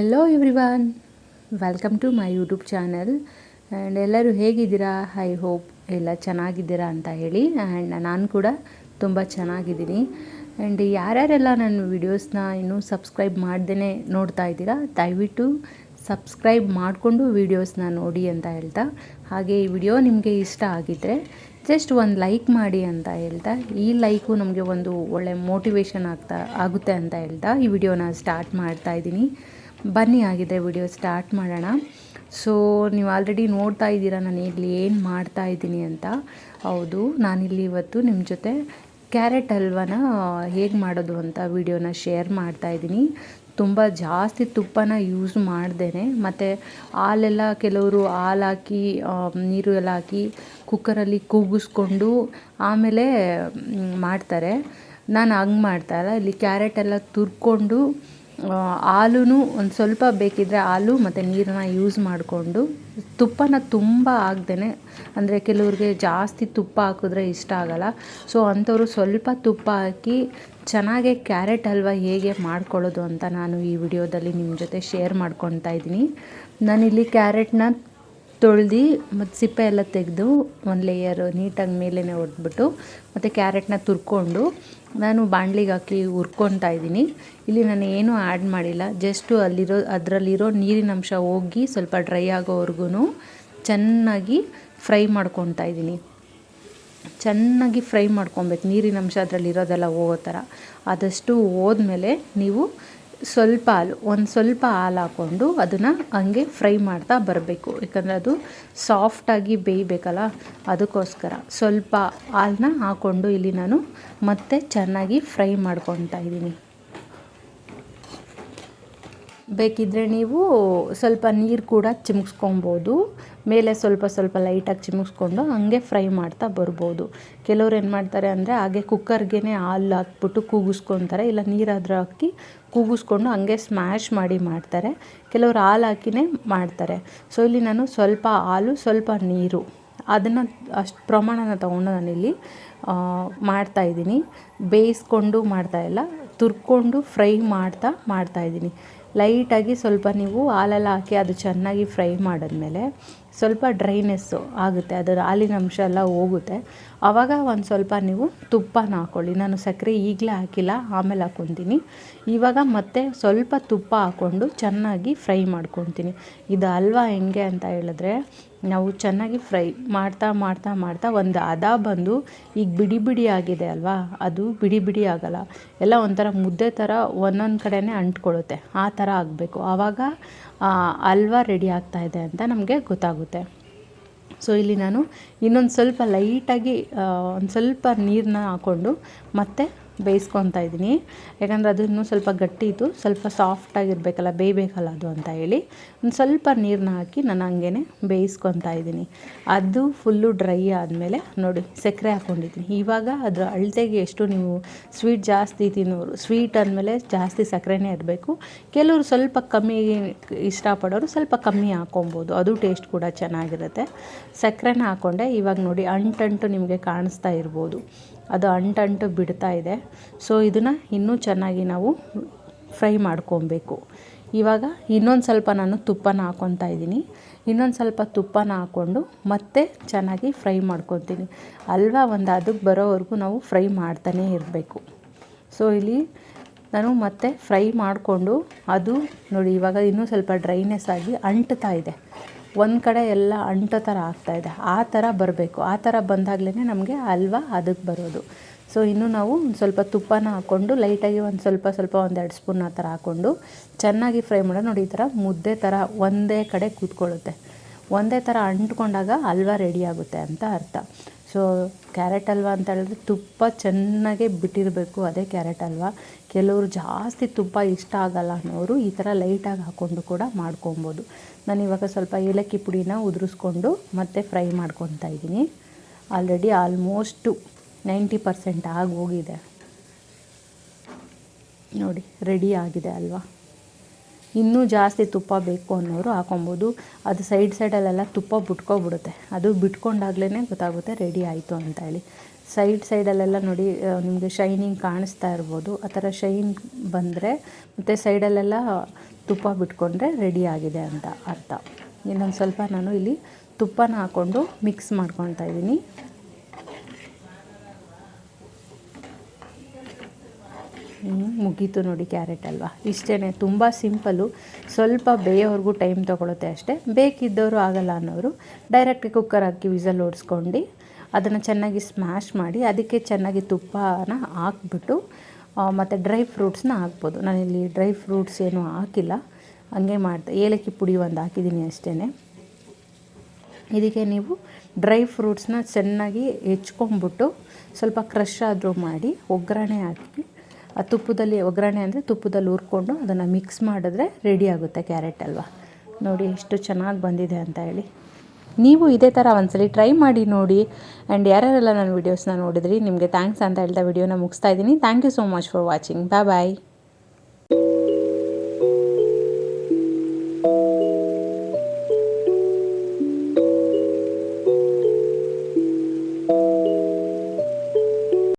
Hello everyone, welcome to my YouTube channel. And ಎಲ್ಲರೂ ಹೇಗಿದ್ದೀರಾ? I hope ಎಲ್ಲ ಚೆನ್ನಾಗಿದ್ದೀರಾ ಅಂತ ಹೇಳಿ. ಆ್ಯಂಡ್ ನಾನು ಕೂಡ ತುಂಬ ಚೆನ್ನಾಗಿದ್ದೀನಿ. ಆ್ಯಂಡ್ ಯಾರ್ಯಾರೆಲ್ಲ ನನ್ನ ವೀಡಿಯೋಸ್ನ ಇನ್ನೂ ಸಬ್ಸ್ಕ್ರೈಬ್ ಮಾಡ್ದೇ ನೋಡ್ತಾ ಇದ್ದೀರಾ, ದಯವಿಟ್ಟು ಸಬ್ಸ್ಕ್ರೈಬ್ ಮಾಡಿಕೊಂಡು ವೀಡಿಯೋಸ್ನ ನೋಡಿ ಅಂತ ಹೇಳ್ತಾ, ಹಾಗೆ ಈ ವಿಡಿಯೋ ನಿಮಗೆ ಇಷ್ಟ ಆಗಿದ್ದರೆ ಜಸ್ಟ್ ಒಂದು ಲೈಕ್ ಮಾಡಿ ಅಂತ ಹೇಳ್ತಾ, ಈ ಲೈಕು ನಮಗೆ ಒಂದು ಒಳ್ಳೆ ಮೋಟಿವೇಶನ್ ಆಗುತ್ತೆ ಅಂತ ಹೇಳ್ತಾ ಈ ವಿಡಿಯೋನ ಸ್ಟಾರ್ಟ್ ಮಾಡ್ತಾ ಇದ್ದೀನಿ. ಬನ್ನಿ ಆಗಿದ್ದರೆ ವಿಡಿಯೋ ಸ್ಟಾರ್ಟ್ ಮಾಡೋಣ. ಸೊ ನೀವು ಆಲ್ರೆಡಿ ನೋಡ್ತಾ ಇದ್ದೀರಾ ನಾನು ಇಲ್ಲಿ ಏನು ಮಾಡ್ತಾ ಇದ್ದೀನಿ ಅಂತ. ಹೌದು, ನಾನಿಲ್ಲಿ ಇವತ್ತು ನಿಮ್ಮ ಜೊತೆ ಕ್ಯಾರೆಟ್ ಹಲ್ವಾನ ಹೇಗೆ ಮಾಡೋದು ಅಂತ ವಿಡಿಯೋನ ಶೇರ್ ಮಾಡ್ತಾ ಇದ್ದೀನಿ. ತುಂಬ ಜಾಸ್ತಿ ತುಪ್ಪನ ಯೂಸ್ ಮಾಡ್ದೇನೆ, ಮತ್ತು ಹಾಲೆಲ್ಲ ಕೆಲವರು ಹಾಲು ಹಾಕಿ ನೀರು ಎಲ್ಲ ಹಾಕಿ ಕುಕ್ಕರಲ್ಲಿ ಕೂಗಿಸ್ಕೊಂಡು ಆಮೇಲೆ ಮಾಡ್ತಾರೆ. ನಾನು ಹಂಗೆ ಮಾಡ್ತಾಯಿಲ್ಲ. ಇಲ್ಲಿ ಕ್ಯಾರೆಟ್ ಎಲ್ಲ ತುರ್ಕೊಂಡು ಹಾಲೂ ಒಂದು ಸ್ವಲ್ಪ ಬೇಕಿದ್ದರೆ ಹಾಲು ಮತ್ತು ನೀರನ್ನ ಯೂಸ್ ಮಾಡಿಕೊಂಡು, ತುಪ್ಪನ ತುಂಬ ಹಾಕ್ದೇ, ಅಂದರೆ ಕೆಲವ್ರಿಗೆ ಜಾಸ್ತಿ ತುಪ್ಪ ಹಾಕಿದ್ರೆ ಇಷ್ಟ ಆಗೋಲ್ಲ. ಸೊ ಅಂಥವ್ರು ಸ್ವಲ್ಪ ತುಪ್ಪ ಹಾಕಿ ಚೆನ್ನಾಗೆ ಕ್ಯಾರೆಟ್ ಹಲ್ವ ಹೇಗೆ ಮಾಡ್ಕೊಳ್ಳೋದು ಅಂತ ನಾನು ಈ ವಿಡಿಯೋದಲ್ಲಿ ನಿಮ್ಮ ಜೊತೆ ಶೇರ್ ಮಾಡ್ಕೊತಾ ಇದ್ದೀನಿ. ನಾನಿಲ್ಲಿ ಕ್ಯಾರೆಟ್ನ ತೊಳೆದು ಮತ್ತು ಸಿಪ್ಪೆ ಎಲ್ಲ ತೆಗೆದು ಒಂದು ಲೇಯರು ನೀಟಾಗಿ ಮೇಲೇ ಹೊಡೆದ್ಬಿಟ್ಟು ಮತ್ತು ಕ್ಯಾರೆಟ್ನ ತುರ್ಕೊಂಡು ನಾನು ಬಾಣಲಿಗೆ ಹಾಕಿ ಹುರ್ಕೊತಾ ಇದ್ದೀನಿ. ಇಲ್ಲಿ ನಾನು ಏನೂ ಆ್ಯಡ್ ಮಾಡಿಲ್ಲ, ಜಸ್ಟು ಅದರಲ್ಲಿರೋ ನೀರಿನ ಅಂಶ ಹೋಗಿ ಸ್ವಲ್ಪ ಡ್ರೈ ಆಗೋವರೆಗೂ ಚೆನ್ನಾಗಿ ಫ್ರೈ ಮಾಡ್ಕೊತಾ ಇದ್ದೀನಿ. ಚೆನ್ನಾಗಿ ಫ್ರೈ ಮಾಡ್ಕೊಬೇಕು, ನೀರಿನ ಅಂಶ ಅದರಲ್ಲಿರೋದೆಲ್ಲ ಹೋಗೋ ಥರ. ಆದಷ್ಟು ಹೋದ್ಮೇಲೆ ನೀವು ಒಂದು ಸ್ವಲ್ಪ ಹಾಲು ಹಾಕ್ಕೊಂಡು ಅದನ್ನು ಹಂಗೆ ಫ್ರೈ ಮಾಡ್ತಾ ಬರಬೇಕು. ಯಾಕಂದರೆ ಅದು ಸಾಫ್ಟಾಗಿ ಬೇಯಬೇಕಲ್ಲ, ಅದಕ್ಕೋಸ್ಕರ ಸ್ವಲ್ಪ ಹಾಲನ್ನ ಹಾಕ್ಕೊಂಡು ಇಲ್ಲಿ ನಾನು ಮತ್ತೆ ಚೆನ್ನಾಗಿ ಫ್ರೈ ಮಾಡ್ಕೊತಾ ಇದ್ದೀನಿ. ಬೇಕಿದ್ದರೆ ನೀವು ಸ್ವಲ್ಪ ನೀರು ಕೂಡ ಚಿಮುಕ್ಸ್ಕೊಬೋದು, ಮೇಲೆ ಸ್ವಲ್ಪ ಲೈಟಾಗಿ ಚಿಮುಕ್ಸ್ಕೊಂಡು ಹಂಗೆ ಫ್ರೈ ಮಾಡ್ತಾ ಬರ್ಬೋದು. ಕೆಲವ್ರು ಏನು ಮಾಡ್ತಾರೆ ಅಂದರೆ ಹಾಗೆ ಕುಕ್ಕರ್ಗೆ ಹಾಲು ಹಾಕ್ಬಿಟ್ಟು ಕೂಗಿಸ್ಕೊತಾರೆ, ಇಲ್ಲ ನೀರಾದರೂ ಹಾಕಿ ಕೂಗಿಸ್ಕೊಂಡು ಹಂಗೆ ಸ್ಮ್ಯಾಶ್ ಮಾಡಿ ಮಾಡ್ತಾರೆ. ಕೆಲವ್ರು ಹಾಲು ಹಾಕಿನೇ ಮಾಡ್ತಾರೆ. ಸೊ ಇಲ್ಲಿ ನಾನು ಸ್ವಲ್ಪ ಹಾಲು ಸ್ವಲ್ಪ ನೀರು ಅದನ್ನು ಅಷ್ಟು ಪ್ರಮಾಣನ ತೊಗೊಂಡು ನಾನಿಲ್ಲಿ ಮಾಡ್ತಾಯಿದ್ದೀನಿ. ಬೇಯಿಸ್ಕೊಂಡು ಮಾಡ್ತಾಯಿಲ್ಲ, ತುರ್ಕೊಂಡು ಫ್ರೈ ಮಾಡ್ತಾಯಿದ್ದೀನಿ. ಲೈಟಾಗಿ ಸ್ವಲ್ಪ ನೀವು ಹಾಲೆಲ್ಲ ಹಾಕಿ ಅದು ಚೆನ್ನಾಗಿ ಫ್ರೈ ಮಾಡಿದ್ಮೇಲೆ ಸ್ವಲ್ಪ ಡ್ರೈನೆಸ್ಸು ಆಗುತ್ತೆ, ಅದರ ಹಾಲಿನ ಅಂಶ ಎಲ್ಲ ಹೋಗುತ್ತೆ. ಆವಾಗ ಒಂದು ಸ್ವಲ್ಪ ನೀವು ತುಪ್ಪನ ಹಾಕ್ಕೊಳ್ಳಿ. ನಾನು ಸಕ್ಕರೆ ಈಗಲೇ ಹಾಕಿಲ್ಲ, ಆಮೇಲೆ ಹಾಕ್ಕೊತೀನಿ. ಇವಾಗ ಮತ್ತೆ ಸ್ವಲ್ಪ ತುಪ್ಪ ಹಾಕ್ಕೊಂಡು ಚೆನ್ನಾಗಿ ಫ್ರೈ ಮಾಡ್ಕೊತೀನಿ. ಇದು ಹಲ್ವಾ ಹೆಂಗೆ ಅಂತ ಹೇಳಿದ್ರೆ, ನಾವು ಚೆನ್ನಾಗಿ ಫ್ರೈ ಮಾಡ್ತಾ ಒಂದು ಹದ ಬಂದು, ಈಗ ಬಿಡಿ ಆಗಿದೆ ಅಲ್ವಾ, ಅದು ಬಿಡಿ ಆಗೋಲ್ಲ, ಎಲ್ಲ ಒಂಥರ ಮುದ್ದೆ ಥರ ಒಂದೊಂದು ಕಡೆನೇ ಅಂಟ್ಕೊಳ್ಳುತ್ತೆ, ಆ ಥರ ಆಗಬೇಕು. ಆವಾಗ ಹಲ್ವಾ ರೆಡಿ ಆಗ್ತಾಯಿದೆ ಅಂತ ನಮಗೆ ಗೊತ್ತಾಗುತ್ತೆ. ಸೊ ಇಲ್ಲಿ ನಾನು ಇನ್ನೊಂದು ಸ್ವಲ್ಪ ಲೈಟಾಗಿ ಒಂದು ಸ್ವಲ್ಪ ನೀರನ್ನ ಹಾಕ್ಕೊಂಡು ಮತ್ತೆ ಬೇಯಿಸ್ಕೊತಾ ಇದ್ದೀನಿ. ಯಾಕಂದರೆ ಅದು ಇನ್ನೂ ಸ್ವಲ್ಪ ಗಟ್ಟಿ ಇತ್ತು, ಸ್ವಲ್ಪ ಸಾಫ್ಟಾಗಿರಬೇಕಲ್ಲ, ಬೇಯಬೇಕಲ್ಲ ಅದು ಅಂತ ಹೇಳಿ ಒಂದು ಸ್ವಲ್ಪ ನೀರನ್ನ ಹಾಕಿ ನಾನು ಹಂಗೇ ಬೇಯಿಸ್ಕೊತಾ ಇದ್ದೀನಿ. ಅದು ಫುಲ್ಲು ಡ್ರೈ ಆದಮೇಲೆ ನೋಡಿ ಸಕ್ಕರೆ ಹಾಕ್ಕೊಂಡಿದ್ದೀನಿ. ಇವಾಗ ಅದರ ಅಳತೆಗೆ ಎಷ್ಟು ನೀವು ಸ್ವೀಟ್ ಜಾಸ್ತಿ ತಿನ್ನೋರು, ಸ್ವೀಟ್ ಅಂದಮೇಲೆ ಜಾಸ್ತಿ ಸಕ್ಕರೆನೇ ಇರಬೇಕು. ಕೆಲವರು ಸ್ವಲ್ಪ ಕಮ್ಮಿ ಇಷ್ಟಪಡೋರು ಸ್ವಲ್ಪ ಕಮ್ಮಿ ಹಾಕ್ಕೊಬೋದು, ಅದು ಟೇಸ್ಟ್ ಕೂಡ ಚೆನ್ನಾಗಿರುತ್ತೆ. ಸಕ್ಕರೆನ ಹಾಕ್ಕೊಂಡೆ. ಇವಾಗ ನೋಡಿ ಅಂಟಂಟು ನಿಮಗೆ ಕಾಣಿಸ್ತಾ ಇರ್ಬೋದು, ಅದು ಅಂಟಂಟು ಬಿಡ್ತಾ ಇದೆ. ಸೊ ಇದನ್ನು ಇನ್ನೂ ಚೆನ್ನಾಗಿ ನಾವು ಫ್ರೈ ಮಾಡ್ಕೊಬೇಕು. ಇವಾಗ ಇನ್ನೊಂದು ಸ್ವಲ್ಪ ನಾನು ತುಪ್ಪನ ಹಾಕ್ಕೊತಾ ಇದ್ದೀನಿ. ಇನ್ನೊಂದು ಸ್ವಲ್ಪ ತುಪ್ಪನ ಹಾಕ್ಕೊಂಡು ಮತ್ತೆ ಚೆನ್ನಾಗಿ ಫ್ರೈ ಮಾಡ್ಕೊತೀನಿ. ಹಲ್ವಾ ಒಂದು ಅದಕ್ಕೆ ಬರೋವರೆಗೂ ನಾವು ಫ್ರೈ ಮಾಡ್ತಾನೇ ಇರಬೇಕು. ಸೊ ಇಲ್ಲಿ ನಾನು ಮತ್ತೆ ಫ್ರೈ ಮಾಡಿಕೊಂಡು ಅದು ನೋಡಿ ಇವಾಗ ಇನ್ನೂ ಸ್ವಲ್ಪ ಡ್ರೈನೆಸ್ ಆಗಿ ಅಂಟ್ತಾ ಇದೆ, ಒಂದು ಕಡೆ ಎಲ್ಲ ಅಂಟೋ ಥರ ಆಗ್ತಾಯಿದೆ. ಆ ಥರ ಬರಬೇಕು. ಆ ಥರ ಬಂದಾಗಲೇ ನಮಗೆ ಹಲ್ವಾ ಅದಕ್ಕೆ ಬರೋದು. ಸೊ ಇನ್ನು ನಾವು ಒಂದು ಸ್ವಲ್ಪ ತುಪ್ಪನ ಹಾಕ್ಕೊಂಡು ಲೈಟಾಗಿ ಒಂದು ಸ್ವಲ್ಪ 1-2 ಸ್ಪೂನ್ ಆ ಥರ ಹಾಕ್ಕೊಂಡು ಚೆನ್ನಾಗಿ ಫ್ರೈ ಮಾಡೋದು. ನೋಡಿ ಈ ಥರ ಮುದ್ದೆ ಥರ ಒಂದೇ ಕಡೆ ಕೂತ್ಕೊಳ್ಳುತ್ತೆ, ಒಂದೇ ಥರ ಅಂಟ್ಕೊಂಡಾಗ ಹಲ್ವಾ ರೆಡಿ ಆಗುತ್ತೆ ಅಂತ ಅರ್ಥ. ಸೊ ಕ್ಯಾರೆಟ್ ಹಲ್ವಾ ಅಂತ ಹೇಳಿದ್ರೆ ತುಪ್ಪ ಚೆನ್ನಾಗೇ ಬಿಟ್ಟಿರಬೇಕು, ಅದೇ ಕ್ಯಾರೆಟ್ ಹಲ್ವಾ. ಕೆಲವರು ಜಾಸ್ತಿ ತುಪ್ಪ ಇಷ್ಟ ಆಗಲ್ಲ ಅನ್ನೋರು ಈ ಥರ ಲೈಟಾಗಿ ಹಾಕ್ಕೊಂಡು ಕೂಡ ಮಾಡ್ಕೊಬೋದು. ನಾನು ಇವಾಗ ಸ್ವಲ್ಪ ಏಲಕ್ಕಿ ಪುಡಿನ ಉದುರಿಸ್ಕೊಂಡು ಮತ್ತೆ ಫ್ರೈ ಮಾಡ್ಕೊತಾ ಇದ್ದೀನಿ. ಆಲ್ರೆಡಿ ಆಲ್ಮೋಸ್ಟು 90% ಆಗೋಗಿದೆ ನೋಡಿ, ರೆಡಿ ಆಗಿದೆ ಅಲ್ವಾ. ಇನ್ನೂ ಜಾಸ್ತಿ ತುಪ್ಪ ಬೇಕು ಅನ್ನೋರು ಹಾಕೊಬೋದು. ಅದು ಸೈಡಲ್ಲೆಲ್ಲ ತುಪ್ಪ ಬಿಟ್ಕೊಬಿಡುತ್ತೆ. ಅದು ಬಿಟ್ಕೊಂಡಾಗ್ಲೇ ಗೊತ್ತಾಗುತ್ತೆ ರೆಡಿ ಆಯಿತು ಅಂತ ಹೇಳಿ. ಸೈಡಲ್ಲೆಲ್ಲ ನೋಡಿ ನಿಮಗೆ ಶೈನಿಂಗ್ ಕಾಣಿಸ್ತಾ ಇರ್ಬೋದು. ಆ ಥರ ಶೈನ್ ಬಂದರೆ ಮತ್ತು ಸೈಡಲ್ಲೆಲ್ಲ ತುಪ್ಪ ಬಿಟ್ಕೊಂಡ್ರೆ ರೆಡಿ ಆಗಿದೆ ಅಂತ ಅರ್ಥ. ಇನ್ನೊಂದು ಸ್ವಲ್ಪ ನಾನು ಇಲ್ಲಿ ತುಪ್ಪನ ಹಾಕ್ಕೊಂಡು ಮಿಕ್ಸ್ ಮಾಡ್ಕೊತಾ ಇದ್ದೀನಿ. ಮುಗೀತು ನೋಡಿ ಕ್ಯಾರೆಟ್ ಹಲ್ವ. ಇಷ್ಟೇ, ತುಂಬ ಸಿಂಪಲ್ಲು. ಸ್ವಲ್ಪ ಬೇಯೋವರೆಗೂ ಟೈಮ್ ತೊಗೊಳುತ್ತೆ ಅಷ್ಟೇ. ಬೇಕಿದ್ದವರು ಆಗಲ್ಲ ಅನ್ನೋರು ಡೈರೆಕ್ಟ್ ಕುಕ್ಕರ್ ಹಾಕಿ ವಿಸಲ್ ಓಡಿಸ್ಕೊಂಡು ಅದನ್ನು ಚೆನ್ನಾಗಿ ಸ್ಮ್ಯಾಶ್ ಮಾಡಿ ಅದಕ್ಕೆ ಚೆನ್ನಾಗಿ ತುಪ್ಪನ ಹಾಕ್ಬಿಟ್ಟು ಮತ್ತು ಡ್ರೈ ಫ್ರೂಟ್ಸ್ನ ಹಾಕ್ಬೋದು. ನಾನಿಲ್ಲಿ ಡ್ರೈ ಫ್ರೂಟ್ಸ್ ಏನೂ ಹಾಕಿಲ್ಲ, ಹಂಗೆ ಮಾಡಿದೆ. ಏಲಕ್ಕಿ ಪುಡಿ ಒಂದು ಹಾಕಿದ್ದೀನಿ ಅಷ್ಟೇ. ಇದಕ್ಕೆ ನೀವು ಡ್ರೈ ಫ್ರೂಟ್ಸ್ನ ಚೆನ್ನಾಗಿ ಹೆಚ್ಕೊಂಬಿಟ್ಟು ಸ್ವಲ್ಪ ಕ್ರಷ್ ಆದರೂ ಮಾಡಿ ಒಗ್ಗರಣೆ ಹಾಕಿ ಆ ತುಪ್ಪದಲ್ಲಿ, ಒಗ್ಗರಣೆ ಅಂದರೆ ತುಪ್ಪದಲ್ಲಿ ಹುರ್ಕೊಂಡು ಅದನ್ನು ಮಿಕ್ಸ್ ಮಾಡಿದ್ರೆ ರೆಡಿ ಆಗುತ್ತೆ ಕ್ಯಾರೆಟ್ ಹಲ್ವ. ನೋಡಿ ಎಷ್ಟು ಚೆನ್ನಾಗಿ ಬಂದಿದೆ ಅಂತ ಹೇಳಿ. ನೀವು ಇದೇ ಥರ ಒಂದ್ಸಲಿ ಟ್ರೈ ಮಾಡಿ ನೋಡಿ. ಆ್ಯಂಡ್ ಯಾರ್ಯಾರೆಲ್ಲ ನನ್ನ ವೀಡಿಯೋಸ್ನ ನೋಡಿದ್ರಿ ನಿಮಗೆ ಥ್ಯಾಂಕ್ಸ್ ಅಂತ ಹೇಳ್ತಾ ವಿಡಿಯೋನ ಮುಗಿಸ್ತಾ ಇದ್ದೀನಿ. Thank you so much for watching. Bye.